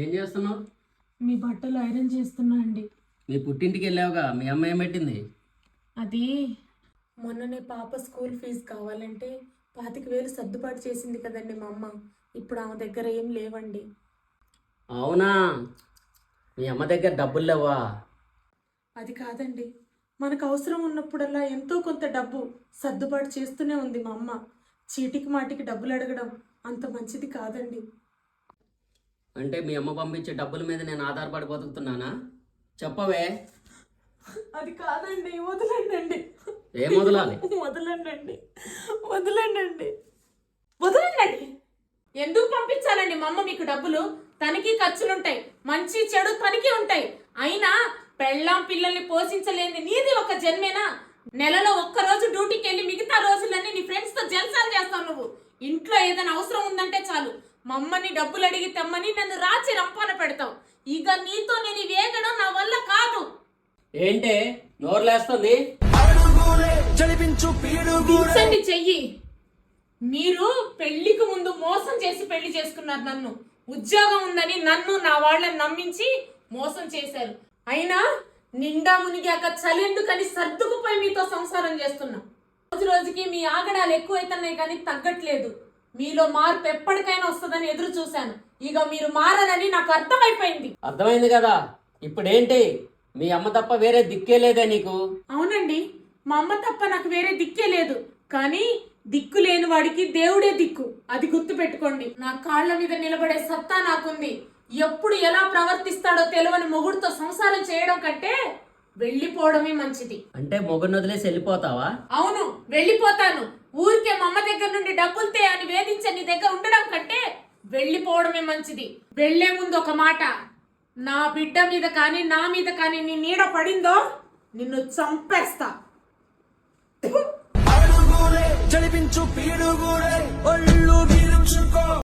ఏం చేస్తున్నావు? మీ బట్టలు ఐరన్ చేస్తున్నా అండి. మీ పుట్టింటికి వెళ్ళావుగా, మీ అమ్మ ఏం పెట్టింది? అది మొన్ననే పాప స్కూల్ ఫీజు కావాలంటే 25,000 సర్దుబాటు చేసింది కదండి మా అమ్మ. ఇప్పుడు ఆమె దగ్గర ఏం లేవండి. అవునా? మీ అమ్మ దగ్గర డబ్బులు లేవా? అది కాదండి, మనకు అవసరం ఉన్నప్పుడల్లా ఎంతో కొంత డబ్బు సర్దుబాటు చేస్తూనే ఉంది మా అమ్మ. చీటికి మాటికి డబ్బులు అడగడం అంత మంచిది కాదండి. అంటే మీ అమ్మ పంపించే డబ్బుల మీద నేను ఆధారపడి బతుకుతున్నానా? చెప్పవే. అది కాదండి, వదలండి. ఏం వదలాలి? వదలండి. వదలండి. వదలండి. ఎందుకు పంపించాలండి మా అమ్మ మీకు డబ్బులు? తనకి ఖర్చులుంటాయి, మంచి చెడు తనకి ఉంటాయి. అయినా పెళ్ళాం పిల్లల్ని పోషించలేని నీది ఒక జన్మేనా? నెలలో ఒక్కరోజు డ్యూటీకి వెళ్ళి మిగతా రోజులన్నీ నీ ఫ్రెండ్స్ తో జల్సాలు చేస్తావు నువ్వు. ఇంట్లో ఏదైనా అవసరం ఉందంటే చాలు మా అమ్మని డబ్బులు అడిగి తెమ్మని నన్ను రాచి రంపాన పెడతావు. ఇక నీతో నేను వేగడం నా వల్ల కాదు. ఏంటే నోరులేస్తుంది? దించండి చెయ్యి. మీరు పెళ్లికి ముందు మోసం చేసి పెళ్లి చేసుకున్నారు నన్ను. ఉద్యోగం ఉందని నన్ను నా వాళ్ళని నమ్మించి మోసం చేశారు. అయినా నిండా మునిగాక చలెందుకని సర్దుకుపోయి మీతో సంసారం చేస్తున్నా. రోజు రోజుకి మీ ఆగడాలు ఎక్కువైతున్నాయి కానీ తగ్గట్లేదు. మీలో మార్పు ఎప్పటికైనా వస్తుందని ఎదురు చూశాను. ఇక మీరు మారనని నాకు అర్థమైపోయింది. అర్థమైంది కదా. ఇప్పుడేంటి? మీ అమ్మ తప్ప వేరే దిక్కే లేదే నీకు? అవునండి, మా అమ్మ తప్ప నాకు వేరే దిక్కే లేదు. కానీ దిక్కు లేని వాడికి దేవుడే దిక్కు, అది గుర్తు పెట్టుకోండి. నా కాళ్ళ మీద నిలబడే సత్తా నాకుంది. ఎప్పుడు ఎలా ప్రవర్తిస్తాడో తెలియని మొగుడుతో సంసారం చేయడం కంటే వెళ్ళిపోవడమే మంచిది. అంటే మొగుడిని వదిలేసి వెళ్ళిపోతావా? అవును, వెళ్ళిపోతాను. ఊరికే మా అమ్మ దగ్గర నుండి డబ్బులు అని వేధించే నీ దగ్గర ఉండడం కంటే వెళ్ళిపోవడమే మంచిది. వెళ్లే ముందు ఒక మాట, నా బిడ్డ మీద కానీ నా మీద కానీ నీ నీడ పడిందో నిన్ను చంపేస్తా.